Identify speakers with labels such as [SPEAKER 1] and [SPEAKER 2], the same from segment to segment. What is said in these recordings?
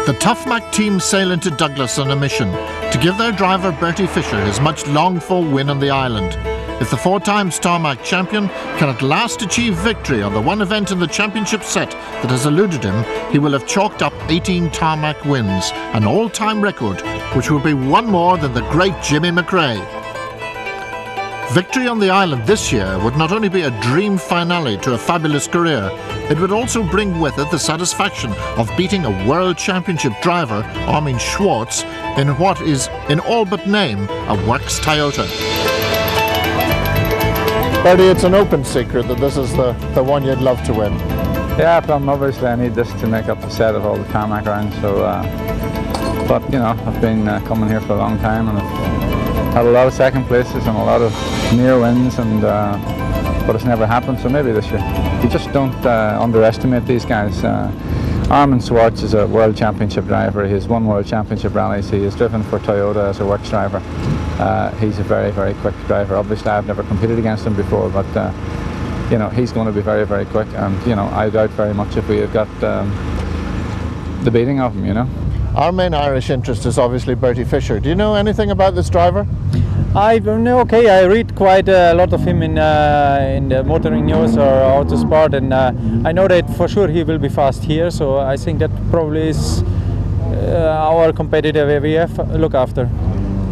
[SPEAKER 1] The Tarmac team sail into Douglas on a mission to give their driver Bertie Fisher his much longed-for win on the island. If the 4-time Tarmac champion can at last achieve victory on the one event in the championship set that has eluded him, he will have chalked up 18 Tarmac wins, an all-time record, which will be one more than the great Jimmy McRae. Victory on the island this year would not only be a dream finale to a fabulous career, it would also bring with it the satisfaction of beating a World Championship driver, Armin Schwartz, in what is, in all but name, a works Toyota. Bertie, it's an open secret that this is the one you'd love to win.
[SPEAKER 2] Yeah, Plum, obviously I need this to make up the set of all the tarmac rounds, so, but you know, I've been coming here for a long time and I've had a lot of second places and a lot of near wins, and but it's never happened, so maybe this year. You just don't underestimate these guys. Armin Schwartz is a World Championship driver. He's won World Championship rallies. He has driven for Toyota as a works driver. He's a very, very quick driver. Obviously I've never competed against him before, but you know, he's going to be very, very quick, and you know, I doubt very much if we have got the beating of him, you know.
[SPEAKER 1] Our main Irish interest is obviously Bertie Fisher. Do you know anything about this driver?
[SPEAKER 3] I know, okay, I read quite a lot of him in the motoring news or autosport, and I know that for sure he will be fast here, so I think that probably is our competitor we have to look after.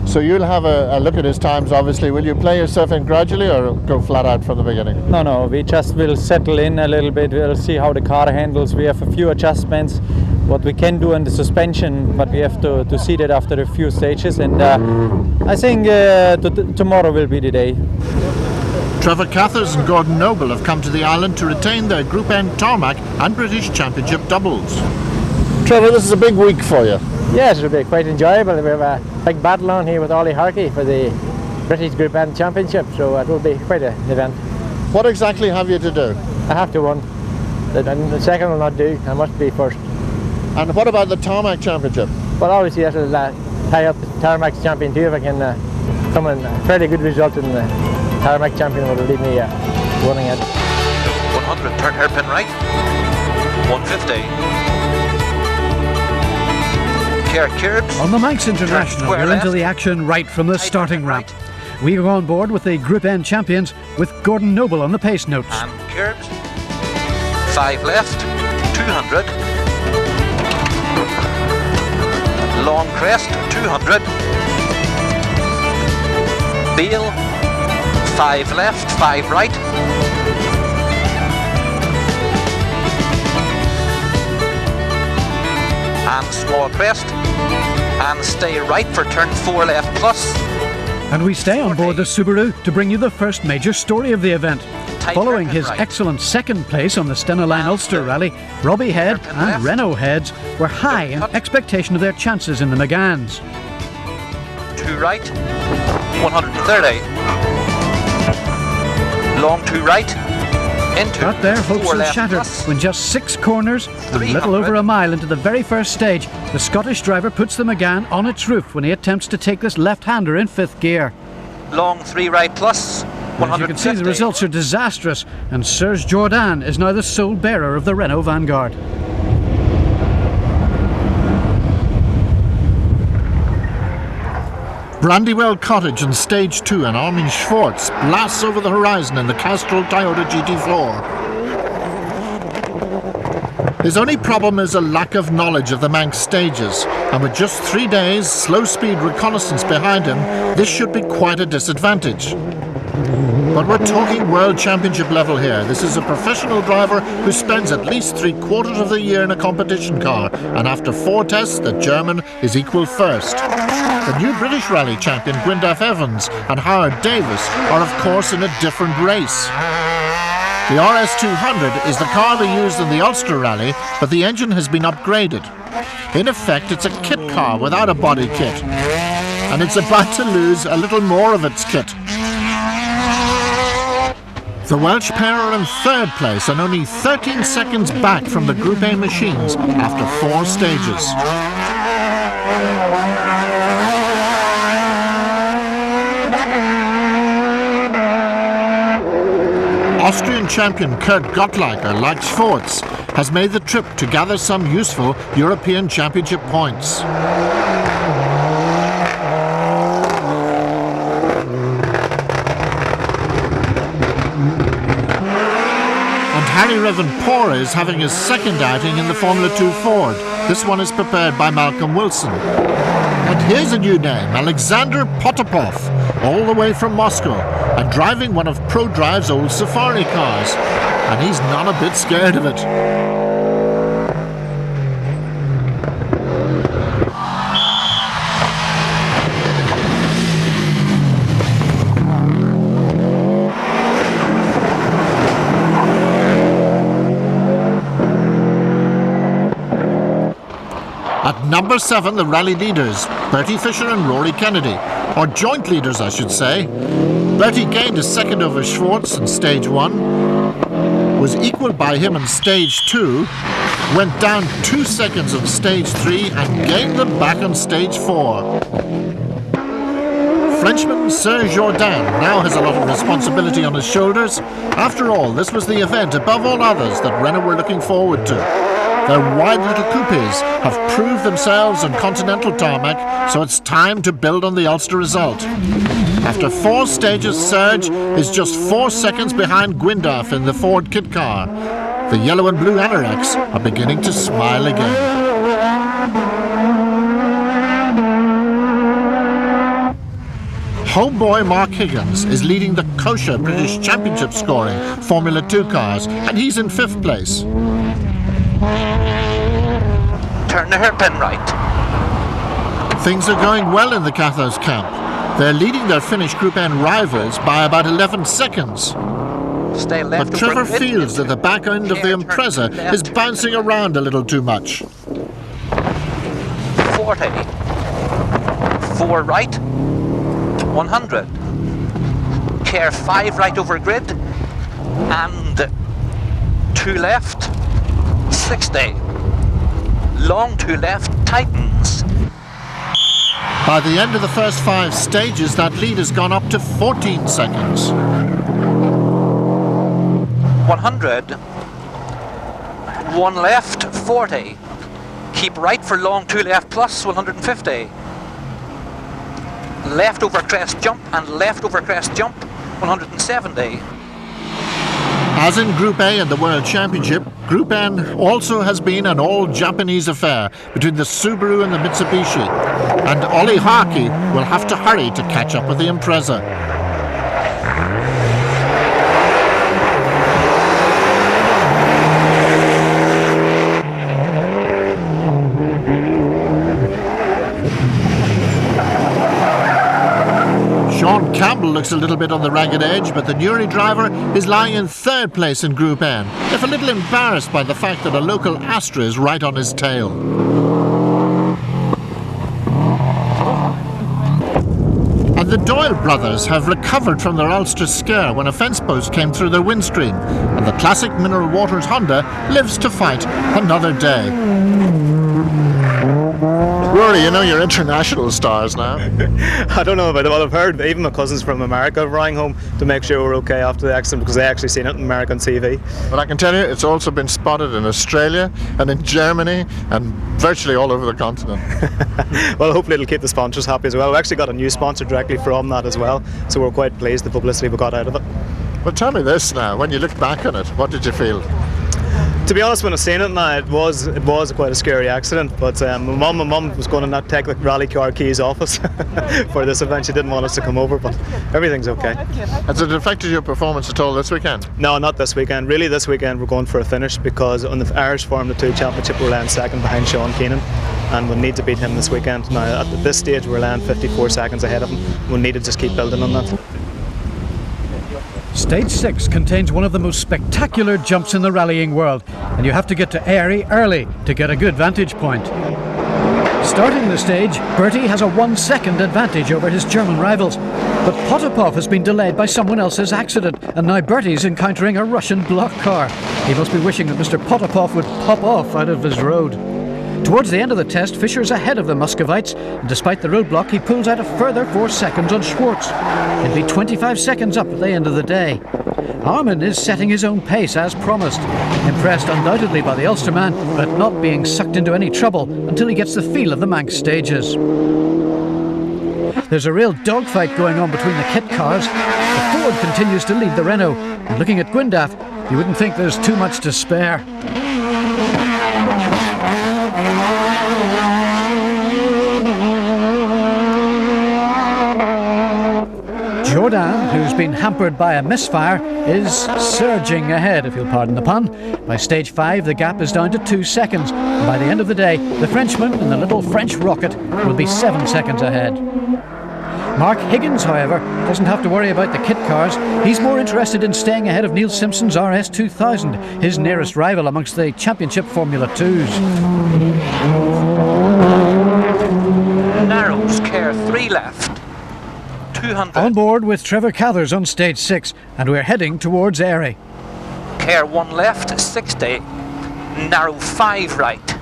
[SPEAKER 1] So you'll have a look at his times, obviously. Will you play yourself in gradually or go flat out from the beginning?
[SPEAKER 3] No, we just will settle in a little bit. We'll see how the car handles. We have a few adjustments, what we can do in the suspension, but we have to see that after a few stages, and I think tomorrow will be the day.
[SPEAKER 1] Trevor Cathers and Gordon Noble have come to the island to retain their Group N Tarmac and British Championship doubles. Trevor, this is a big week for you.
[SPEAKER 4] Yes, it'll be quite enjoyable. We have a big battle on here with Ollie Harkey for the British Group N Championship, so it will be quite an event.
[SPEAKER 1] What exactly have you to do?
[SPEAKER 4] I have to run. The second will not do. I must be first.
[SPEAKER 1] And what about the Tarmac Championship?
[SPEAKER 4] Well, obviously that will tie up the Tarmac champion too. If I can come in a fairly good result in the Tarmac champion, will leave me running it.
[SPEAKER 5] 100, turn hairpin right. 150.
[SPEAKER 6] On the Manx International, we're into the action right from the starting ramp. We go on board with the Group N champions with Gordon Noble on the pace notes.
[SPEAKER 5] And curbs. 5 left, 200. Long crest, 200. Beal, 5 left, 5 right. And small crest, and stay right for turn 4 left plus.
[SPEAKER 6] And we stay on board the Subaru to bring you the first major story of the event. Following his excellent second place on the Stena Line Ulster Rally, Robbie Head and Renault Heads were high in expectation of their chances in the McGanns.
[SPEAKER 5] 2 right, 130. Long 2 right.
[SPEAKER 6] But their hopes were shattered when just 6 corners and a little over a mile into the very first stage, the Scottish driver puts the McGann on its roof when he attempts to take this left-hander in 5th gear.
[SPEAKER 5] Long 3 right plus, 150.
[SPEAKER 6] As you can see, the results are disastrous, and Serge Jourdan is now the sole bearer of the Renault Vanguard.
[SPEAKER 1] Brandywell Cottage and Stage 2 and Armin Schwartz blasts over the horizon in the Castrol Toyota GT4. His only problem is a lack of knowledge of the Manx stages, and with just 3 days slow-speed reconnaissance behind him, this should be quite a disadvantage. But we're talking World Championship level here. This is a professional driver who spends at least 3/4 of the year in a competition car, and after 4 tests, the German is equal first. The new British Rally champion Gwyndaf Evans and Howard Davis are of course in a different race. The RS200 is the car they used in the Ulster Rally, but the engine has been upgraded. In effect, it's a kit car without a body kit, and it's about to lose a little more of its kit. The Welsh pair are in 3rd place and only 13 seconds back from the Group A machines after 4 stages. Austrian champion Kurt Gottlicher, like Schwartz, has made the trip to gather some useful European Championship points. And Harry Revan-Poore is having his second outing in the Formula 2 Ford. This one is prepared by Malcolm Wilson. And here's a new name, Alexander Pottapov, all the way from Moscow, and driving one of ProDrive's old safari cars. And he's not a bit scared of it. At number 7, the rally leaders, Bertie Fisher and Rory Kennedy, or joint leaders I should say. Bertie gained a second over Schwartz in stage 1, was equalled by him in stage 2, went down 2 seconds on stage 3 and gained them back on stage 4. Frenchman Sir Jourdain now has a lot of responsibility on his shoulders. After all, this was the event above all others that Renault were looking forward to. Their wide little coupes have proved themselves on continental tarmac, so it's time to build on the Ulster result. After 4 stages, Serge is just 4 seconds behind Gwyndorf in the Ford kit car. The yellow and blue anoraks are beginning to smile again. Homeboy Mark Higgins is leading the kosher British Championship scoring Formula 2 cars, and he's in 5th place.
[SPEAKER 5] Turn the hairpin right.
[SPEAKER 1] Things are going well in the Cathos camp. They're leading their Finnish Group N rivals by about 11 seconds.
[SPEAKER 5] Stay left.
[SPEAKER 1] But Trevor feels that the back end of the Impreza is bouncing around a little too much.
[SPEAKER 5] 40. 4 right. 100. Care 5 right over grid. And 2 left. 60. Long 2 left, tightens.
[SPEAKER 1] By the end of the first 5 stages, that lead has gone up to 14 seconds.
[SPEAKER 5] 100. 1 left, 40. Keep right for long 2 left plus 150. Left over crest jump and left over crest jump 170.
[SPEAKER 1] As in Group A in the World Championship, Group N also has been an all-Japanese affair between the Subaru and the Mitsubishi, and Ollie Harkey will have to hurry to catch up with the Impreza. Sean Campbell looks a little bit on the ragged edge, but the Newry driver is lying in 3rd place in Group N, if a little embarrassed by the fact that a local Astra is right on his tail. And the Doyle brothers have recovered from their Ulster scare when a fence post came through their windscreen, and the classic Mineral Waters Honda lives to fight another day. Rory, you know you're international stars now.
[SPEAKER 7] I don't know about it, but I've heard even my cousins from America rang home to make sure we're okay after the accident because they actually seen it on American TV.
[SPEAKER 1] But I can tell you it's also been spotted in Australia and in Germany and virtually all over the continent.
[SPEAKER 7] Well, hopefully it'll keep the sponsors happy as well. We actually got a new sponsor directly from that as well, so we're quite pleased the publicity we got out of it.
[SPEAKER 1] Well, tell me this now, when you look back on it, what did you feel?
[SPEAKER 7] To be honest, when I seen it now, it was quite a scary accident. But my mum was going to not take the rally car keys off us for this event. She didn't want us to come over, but everything's okay.
[SPEAKER 1] Has it affected your performance at all this weekend?
[SPEAKER 7] No, not this weekend. Really, this weekend we're going for a finish because on the Irish Formula 2 Championship we're laying 2nd behind Sean Keenan, and we'll need to beat him this weekend. Now, at this stage we're laying 54 seconds ahead of him. We'll need to just keep building on that.
[SPEAKER 6] Stage 6 contains one of the most spectacular jumps in the rallying world, and you have to get to Airy early to get a good vantage point. Starting the stage, Bertie has a 1 second advantage over his German rivals, but Pottapov has been delayed by someone else's accident, and now Bertie's encountering a Russian block car. He must be wishing that Mr. Pottapov would pop off out of his road. Towards the end of the test, Fisher's ahead of the Muscovites, and despite the roadblock, he pulls out a further 4 seconds on Schwartz. He'll be 25 seconds up at the end of the day. Armin is setting his own pace as promised. Impressed undoubtedly by the Ulsterman, but not being sucked into any trouble until he gets the feel of the Manx stages. There's a real dogfight going on between the kit cars. The Ford continues to lead the Renault, and looking at Gwyndaf, you wouldn't think there's too much to spare. Jordan, who's been hampered by a misfire, is surging ahead, if you'll pardon the pun. By stage 5, the gap is down to 2 seconds. And by the end of the day, the Frenchman in the little French rocket will be 7 seconds ahead. Mark Higgins, however, doesn't have to worry about the kit cars. He's more interested in staying ahead of Neil Simpson's RS2000, his nearest rival amongst the Championship Formula 2s.
[SPEAKER 5] Narrows, care 3 left. 200.
[SPEAKER 6] On board with Trevor Cathers on stage 6, and we're heading towards Airy.
[SPEAKER 5] Care 1 left, 60. Narrow 5 right.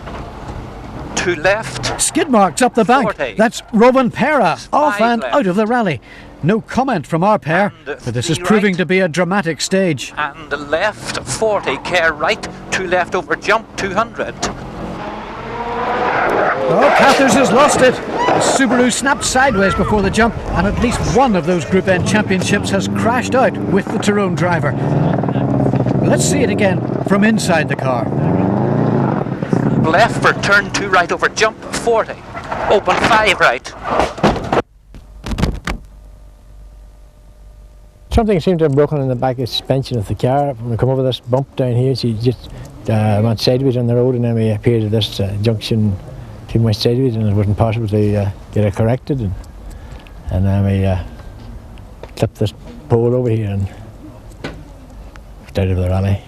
[SPEAKER 5] 2 left.
[SPEAKER 6] Skid marks up the bank.
[SPEAKER 5] 40.
[SPEAKER 6] That's Rowan Pera, off and
[SPEAKER 5] left.
[SPEAKER 6] out of the rally. No comment from our pair,
[SPEAKER 5] And
[SPEAKER 6] but this is
[SPEAKER 5] 3
[SPEAKER 6] proving
[SPEAKER 5] right.
[SPEAKER 6] to be a dramatic stage.
[SPEAKER 5] And left, 40. Care right. 2 left over jump, 200.
[SPEAKER 6] Oh, Cathers has lost it. The Subaru snapped sideways before the jump, and at least one of those Group N championships has crashed out with the Tyrone driver. Let's see it again from inside the car.
[SPEAKER 5] Left for turn 2 right over jump, 40. Open 5 right.
[SPEAKER 4] Something seemed to have broken in the back of the suspension of the car. When we come over this bump down here, she just went sideways on the road, and then we appeared at this junction. She went sideways, and it wasn't possible to get it corrected. And then we clipped this pole over here and out of the rally.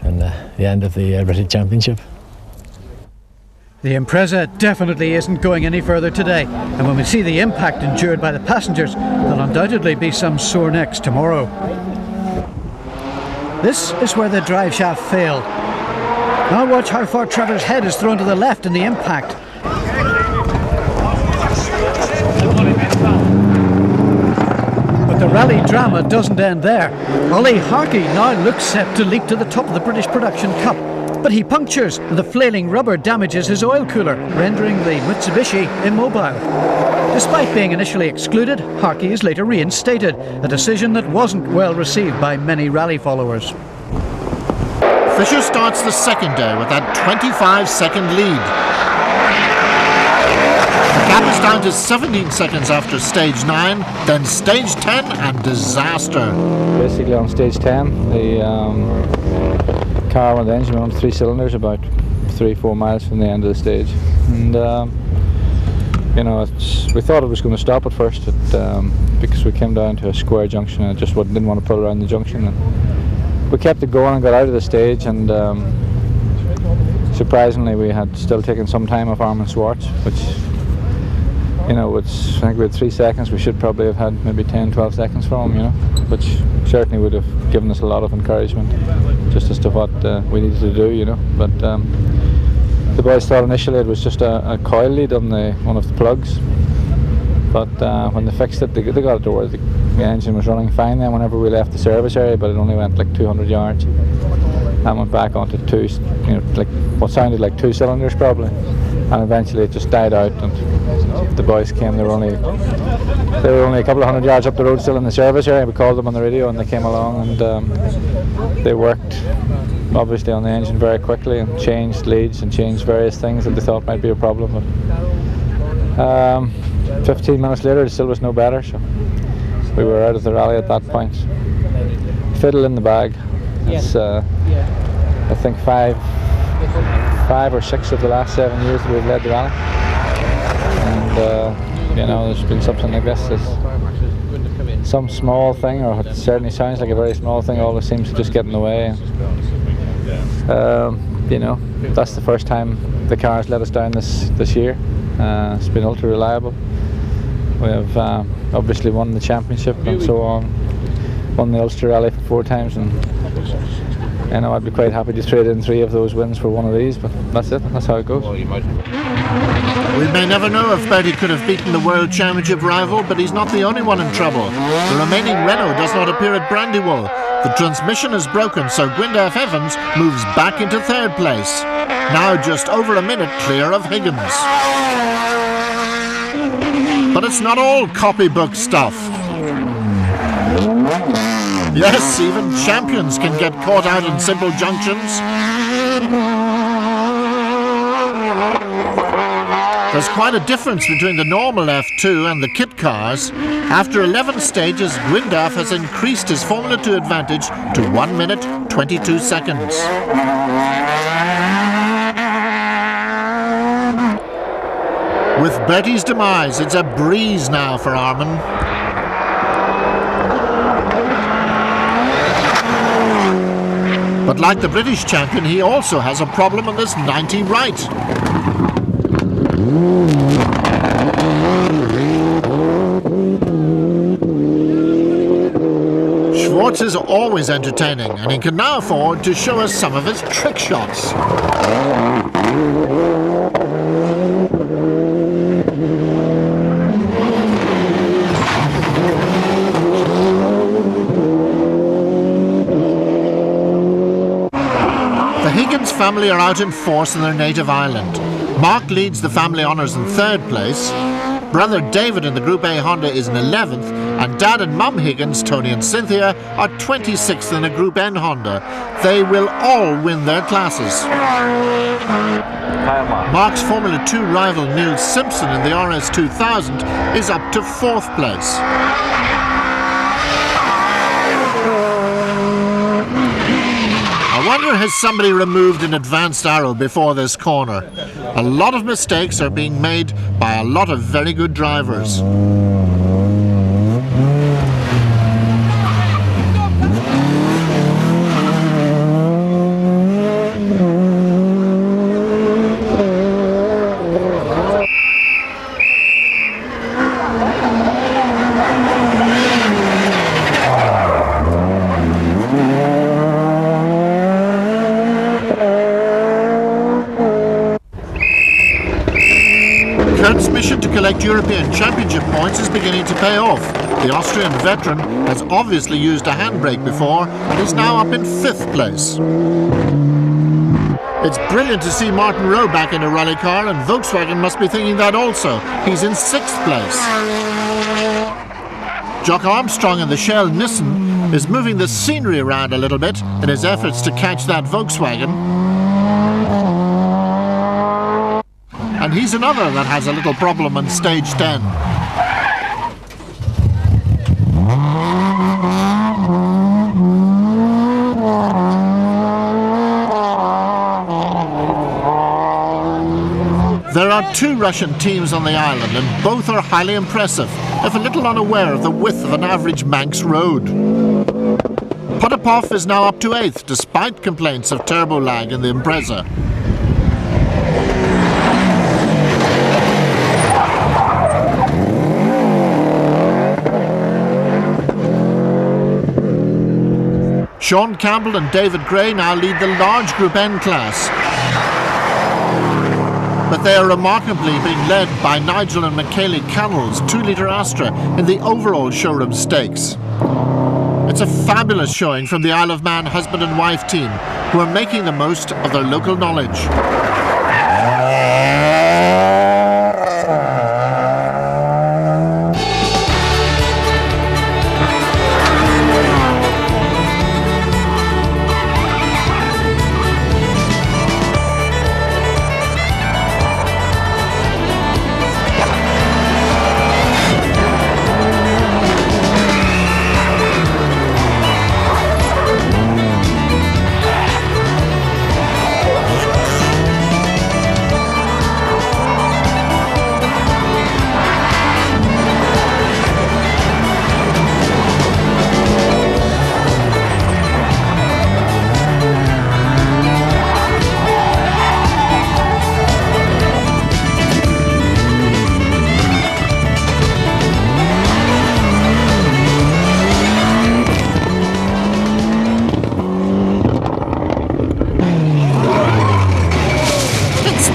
[SPEAKER 4] And the end of the British Championship.
[SPEAKER 6] The Impreza definitely isn't going any further today, and when we see the impact endured by the passengers, there'll undoubtedly be some sore necks tomorrow. This is where the drive shaft failed. Now watch how far Trevor's head is thrown to the left in the impact. But the rally drama doesn't end there. Ollie Harkey now looks set to leap to the top of the British Production Cup. But he punctures, and the flailing rubber damages his oil cooler, rendering the Mitsubishi immobile. Despite being initially excluded, Harkey is later reinstated, a decision that wasn't well received by many rally followers.
[SPEAKER 1] Fisher starts the second day with that 25-second lead. The gap is down to 17 seconds after stage 9, then stage 10 and disaster.
[SPEAKER 2] Basically on stage 10, the car with the engine went on 3 cylinders about 3-4 miles from the end of the stage, and you know, we thought it was going to stop at first because we came down to a square junction and it just didn't want to pull around the junction, and we kept it going and got out of the stage, and surprisingly we had still taken some time off Armin Schwartz, which, you know, I think we had 3 seconds. We should probably have had maybe 10-12 seconds from him, you know, which certainly would have given us a lot of encouragement just as to what we needed to do, you know. But the boys thought initially it was just a coil lead on one of the plugs, but when they fixed it, they got it to work. The engine was running fine then whenever we left the service area, but it only went like 200 yards and went back onto 2, you know, like what sounded like 2 cylinders probably, and eventually it just died out, and the boys came. They were only a couple of hundred yards up the road still in the service area. We called them on the radio and they came along, and they worked obviously on the engine very quickly and changed leads and changed various things that they thought might be a problem. But 15 minutes later it still was no better, so we were out of the rally at that point. Fiddle in the bag. It's I think 5 or 6 of the last 7 years that we've led the rally, and you know, there's been something like this. There's some small thing, or it certainly sounds like a very small thing, always seems to just get in the way. You know, that's the first time the car has let us down this year. It's been ultra reliable. We have obviously won the championship and so on, won the Ulster Rally for 4 times, and you know, I'd be quite happy to trade in 3 of those wins for one of these, but that's it, that's how it goes.
[SPEAKER 1] We may never know if Bertie could have beaten the World Championship rival, but he's not the only one in trouble. The remaining Renault does not appear at Brandywell, The transmission is broken, so Gwyndaf Evans moves back into third place. Now just over a minute clear of Higgins. But it's not all copybook stuff. Yes, even champions can get caught out in simple junctions. There's quite a difference between the normal F2 and the kit cars. After 11 stages, Gwyndaf has increased his Formula 2 advantage to 1 minute 22 seconds. With Bertie's demise, it's a breeze now for Armin. But like the British champion, he also has a problem on this 90 right. Schwartz is always entertaining, and he can now afford to show us some of his trick shots. The Higgins family are out in force in their native island. Mark leads the family honours in third place. Brother David in the Group A Honda is in 11th, and Dad and Mum Higgins, Tony and Cynthia, are 26th in a Group N Honda. They will all win their classes. Mark's Formula 2 rival Neil Simpson in the RS 2000 is up to 4th place. I wonder, has somebody removed an advanced arrow before this corner? A lot of mistakes are being made by a lot of very good drivers. Kurt's mission to collect European Championship points is beginning to pay off. The Austrian veteran has obviously used a handbrake before and is now up in 5th place. It's brilliant to see Martin Rowe back in a rally car, and Volkswagen must be thinking that also. He's in 6th place. Jock Armstrong in the Shell Nissan is moving the scenery around a little bit in his efforts to catch that Volkswagen. And he's another that has a little problem on stage 10. There are 2 Russian teams on the island, and both are highly impressive, if a little unaware of the width of an average Manx road. Pottapov is now up to 8th, despite complaints of turbo lag in the Impreza. Sean Campbell and David Gray now lead the large Group N class. But they are remarkably being led by Nigel and Michaeli Cannell's 2-litre Astra in the overall showroom stakes. It's a fabulous showing from the Isle of Man husband and wife team, who are making the most of their local knowledge.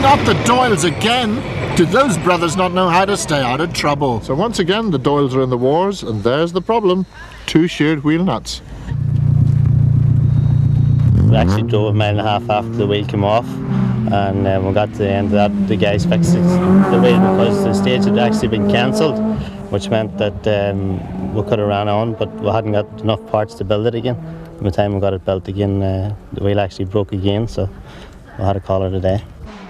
[SPEAKER 1] Not the Doyles again! Did those brothers not know how to stay out of trouble? So once again the Doyles are in the wars, and there's the problem. 2 sheared wheel nuts.
[SPEAKER 8] We actually drove a mile and a half after the wheel came off, and when we got to the end of that, the guys fixed the wheel because the stage had actually been cancelled, which meant that we could have ran on, but we hadn't got enough parts to build it again. By the time we got it built again, the wheel actually broke again, so we had to call it a day.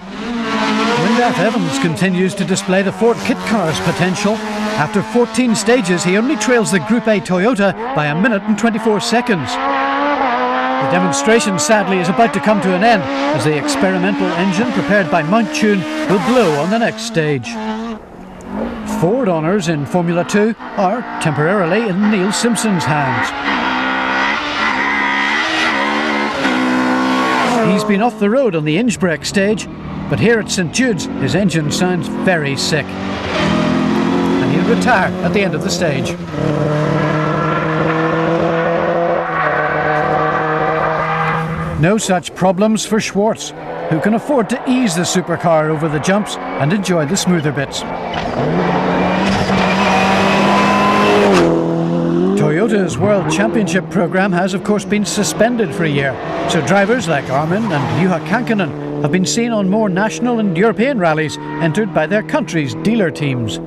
[SPEAKER 6] Wyndham Evans continues to display the Ford kit car's potential. After 14 stages, he only trails the Group A Toyota by 1 minute and 24 seconds. The demonstration, sadly, is about to come to an end as the experimental engine prepared by Mount Tune will blow on the next stage. Ford honours in Formula 2 are temporarily in Neil Simpson's hands. He's been off the road on the Inchbreak stage, but here at St Jude's his engine sounds very sick. And he'll retire at the end of the stage. No such problems for Schwartz, who can afford to ease the supercar over the jumps and enjoy the smoother bits. Toyota's World Championship programme has of course been suspended for a year, so drivers like Armin and Juha Kankkunen have been seen on more national and European rallies entered by their country's dealer teams.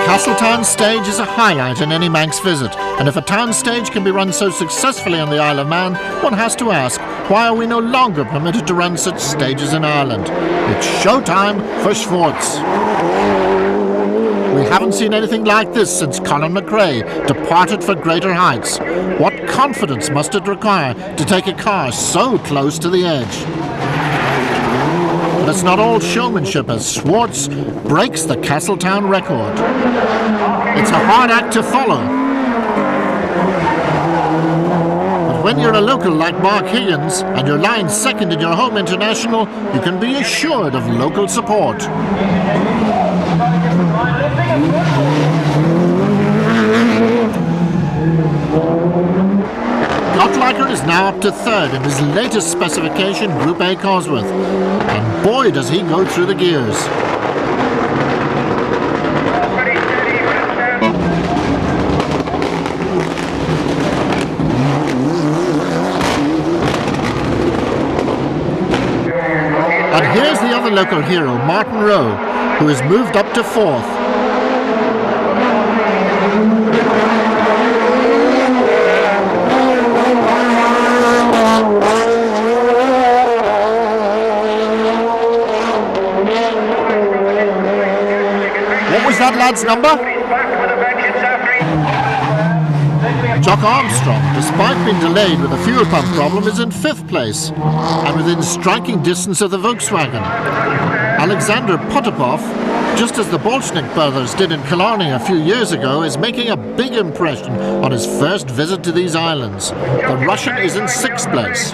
[SPEAKER 1] Castletown stage is a highlight in any Manx visit, and if a town stage can be run so successfully on the Isle of Man, one has to ask, why are we no longer permitted to run such stages in Ireland? It's showtime for Schwartz. We haven't seen anything like this since Colin McRae departed for greater heights. What confidence must it require to take a car so close to the edge? But it's not all showmanship as Schwartz breaks the Castletown record. It's a hard act to follow. But when you're a local like Mark Higgins and you're lying second in your home international, you can be assured of local support. Gottliker is now up to third in his latest specification, Group A Cosworth. And boy, does he go through the gears. And here's the other local hero, Martin Rowe, who has moved up to fourth. That lad's number? Jock Armstrong, despite being delayed with a fuel pump problem, is in 5th place and within striking distance of the Volkswagen. Alexander Pottapov, just as the Bolshnik brothers did in Killarney a few years ago, is making a big impression on his first visit to these islands. The Russian is in 6th place.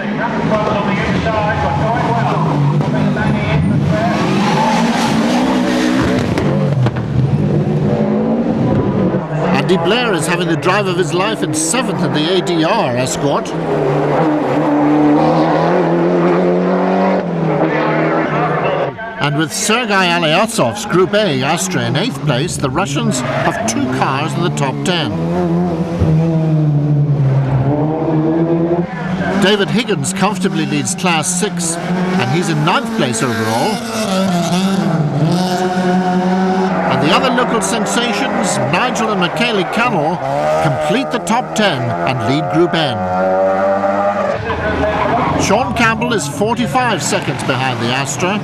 [SPEAKER 1] Andy Blair is having the drive of his life in 7th in the ADR escort. And with Sergei Alyatsov's Group A Astra in 8th place, the Russians have 2 cars in the top 10. David Higgins comfortably leads Class 6, and he's in 9th place overall. And the other local sensations, Nigel and Michaeli Cannell, complete the top 10 and lead Group N. Sean Campbell is 45 seconds behind the Astra.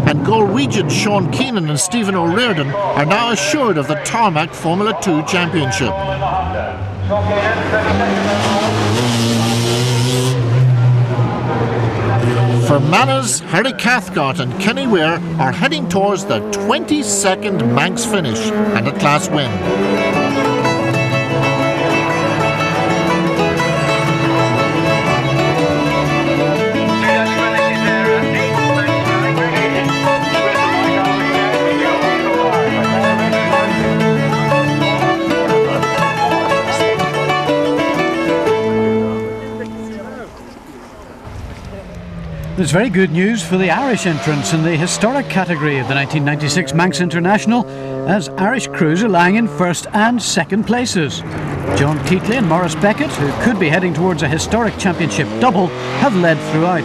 [SPEAKER 1] And Galwegian Sean Keenan and Stephen O'Riordan are now assured of the Tarmac Formula 2 Championship. For Manners, Harry Cathcart and Kenny Weir are heading towards their 22nd Manx finish and a class win.
[SPEAKER 6] There's very good news for the Irish entrants in the historic category of the 1996 Manx International, as Irish crews are lying in first and second places. John Keatley and Maurice Beckett, who could be heading towards a historic championship double, have led throughout.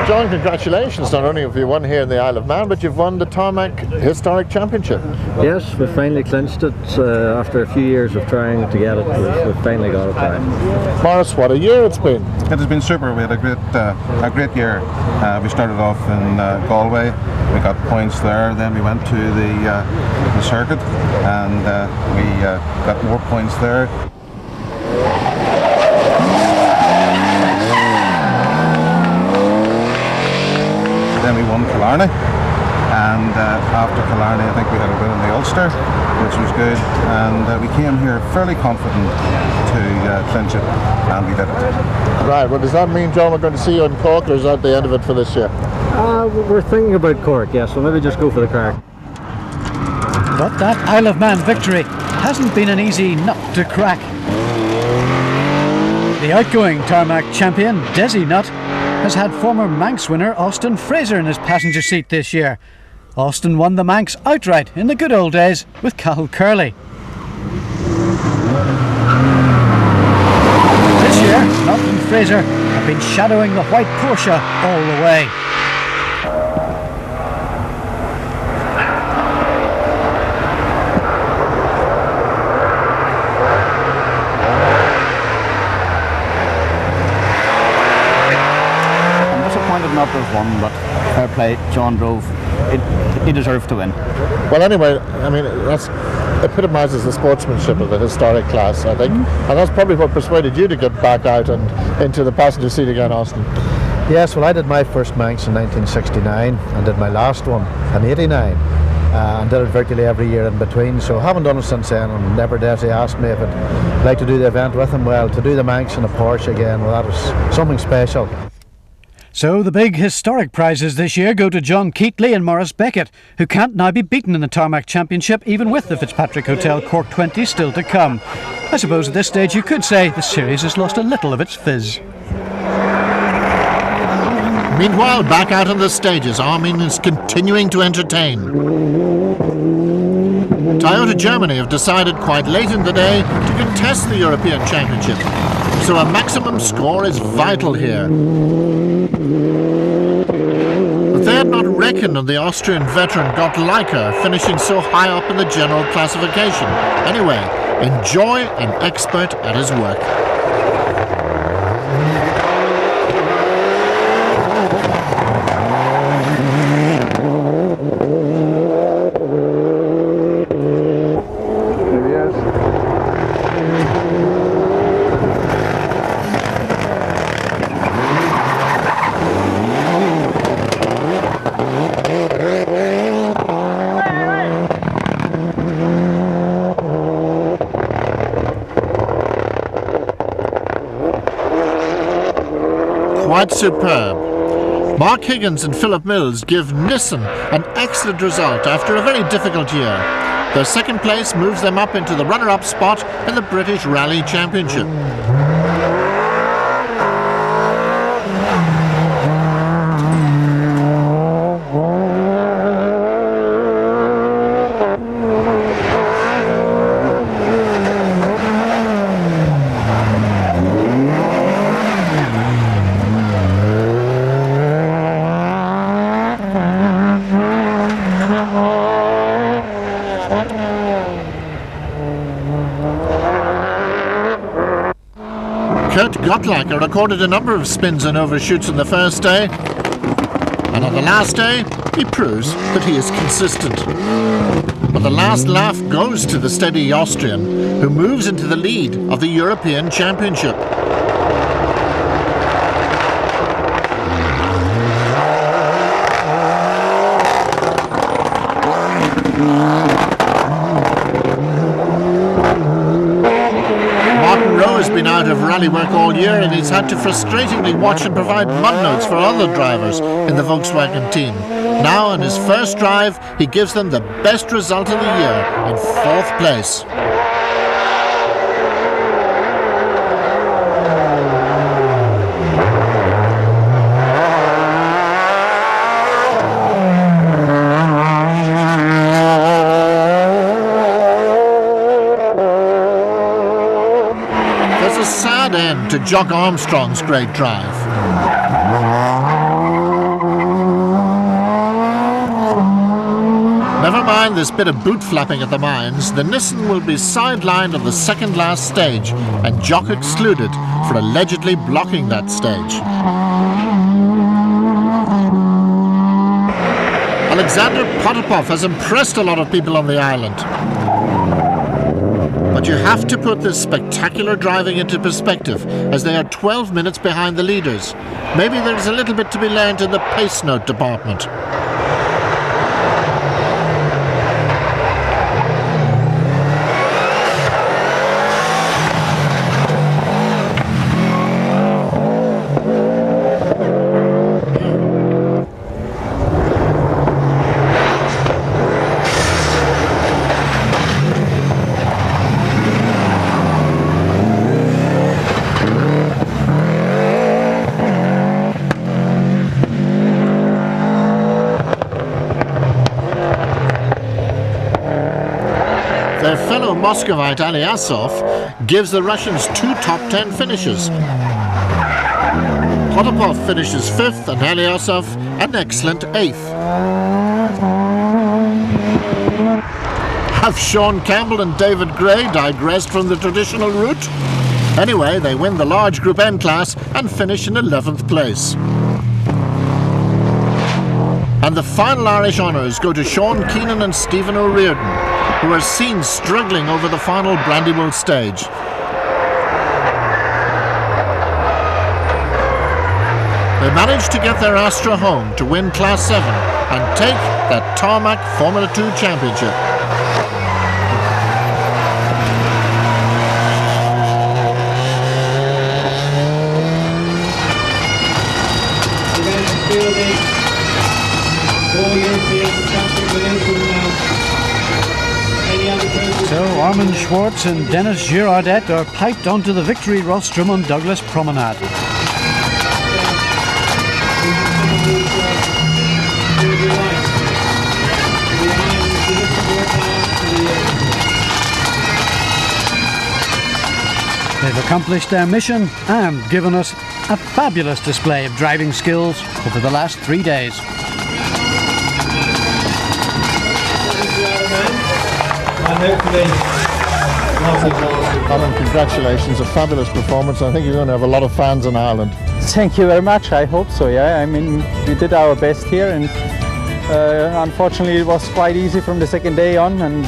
[SPEAKER 1] John, congratulations. Not only have you won here in the Isle of Man, but you've won the Tarmac Historic Championship.
[SPEAKER 9] Yes, we finally clinched it after a few years of trying to get it. We finally got it right.
[SPEAKER 1] Maurice, what a year it's been.
[SPEAKER 10] It has been super. We had a great year. We started off in Galway. We got points there. Then we went to the circuit, and we got more points there. Then we won Killarney, and after Killarney I think we had a win in the Ulster, which was good, and we came here fairly confident to clinch it, and we did it.
[SPEAKER 1] Right, well, does that mean, John, we're going to see you in Cork, or is that the end of it for this year?
[SPEAKER 9] We're thinking about Cork, yes, so maybe just go for the crack.
[SPEAKER 6] But that Isle of Man victory hasn't been an easy nut to crack. The outgoing Tarmac champion, Desi Nutt, has had former Manx winner Austin Fraser in his passenger seat this year. Austin won the Manx outright in the good old days with Cathal Curley. This year, Nutt and Fraser have been shadowing the white Porsche all the way.
[SPEAKER 11] Not have won, but fair play, John drove. He deserved to win.
[SPEAKER 1] Well, anyway, I mean, that's epitomises the sportsmanship of the historic class, I think, and that's probably what persuaded you to get back out and into the passenger seat again, Austin.
[SPEAKER 12] Yes, well, I did my first Manx in 1969 and did my last one in 89. And did it virtually every year in between, so haven't done it since then, and never Desi asked me if I'd like to do the event with him. Well, to do the Manx in a Porsche again, well, that was something special.
[SPEAKER 6] So the big historic prizes this year go to John Keatley and Maurice Beckett, who can't now be beaten in the Tarmac Championship, even with the Fitzpatrick Hotel Cork 20 still to come. I suppose at this stage you could say the series has lost a little of its fizz.
[SPEAKER 1] Meanwhile, back out on the stages, Armin is continuing to entertain. Toyota Germany have decided quite late in the day to contest the European Championship, so a maximum score is vital here. But they had not reckoned on the Austrian veteran Gottlicher finishing so high up in the general classification. Anyway, enjoy an expert at his work. Quite superb. Mark Higgins and Philip Mills give Nissan an excellent result after a very difficult year. Their second place moves them up into the runner-up spot in the British Rally Championship. Gottlicher recorded a number of spins and overshoots on the first day, and on the last day he proves that he is consistent. But the last laugh goes to the steady Austrian, who moves into the lead of the European Championship. Rowe has been out of rally work all year, and he's had to frustratingly watch and provide mud notes for other drivers in the Volkswagen team. Now in his first drive, he gives them the best result of the year in 4th place. There's a sad end to Jock Armstrong's great drive. Never mind this bit of boot flapping at the mines, the Nissan will be sidelined on the second last stage and Jock excluded for allegedly blocking that stage. Alexander Pottapov has impressed a lot of people on the island. But you have to put this spectacular driving into perspective, as they are 12 minutes behind the leaders. Maybe there's a little bit to be learned in the pace note department. Their fellow Muscovite Alyasov gives the Russians 2 top 10 finishes. Pottapov finishes 5th and Alyasov an excellent 8th. Have Sean Campbell and David Gray digressed from the traditional route? Anyway, they win the large Group N class and finish in 11th place. And the final Irish honours go to Sean Keenan and Stephen O'Riordan, who are seen struggling over the final Brandybull stage. They managed to get their Astra home to win Class 7 and take that Tarmac Formula 2 Championship.
[SPEAKER 6] So Armin Schwartz and Dennis Girardet are piped onto the victory rostrum on Douglas Promenade. They've accomplished their mission and given us a fabulous display of driving skills over the last 3 days.
[SPEAKER 10] Alan, congratulations, a fabulous performance. I think you're going to have a lot of fans in Ireland.
[SPEAKER 3] Thank you very much. I hope so. Yeah, I mean, we did our best here, and unfortunately it was quite easy from the second day on, and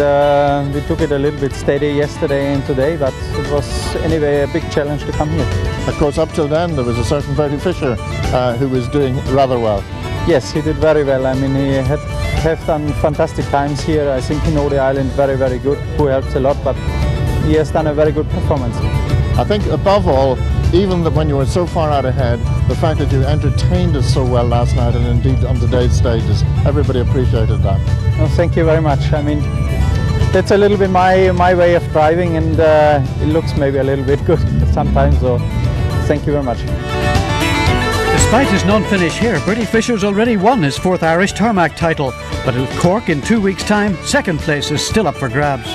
[SPEAKER 3] we took it a little bit steady yesterday and today, but it was anyway a big challenge to come here.
[SPEAKER 10] Of course, up till then there was a certain Bertie Fisher who was doing rather well.
[SPEAKER 3] Yes, he did very well. I mean, he have done fantastic times here. I think he knows the island very, very good, who helps a lot, but he has done a very good performance.
[SPEAKER 10] I think above all, even that when you were so far out ahead, the fact that you entertained us so well last night and indeed on today's stages, everybody appreciated that.
[SPEAKER 3] Well, thank you very much. I mean, that's a little bit my way of driving, and it looks maybe a little bit good sometimes, so thank you very much.
[SPEAKER 6] Despite his non-finish here, Bertie Fisher's already won his 4th Irish Tarmac title, but with Cork in 2 weeks' time, 2nd place is still up for grabs.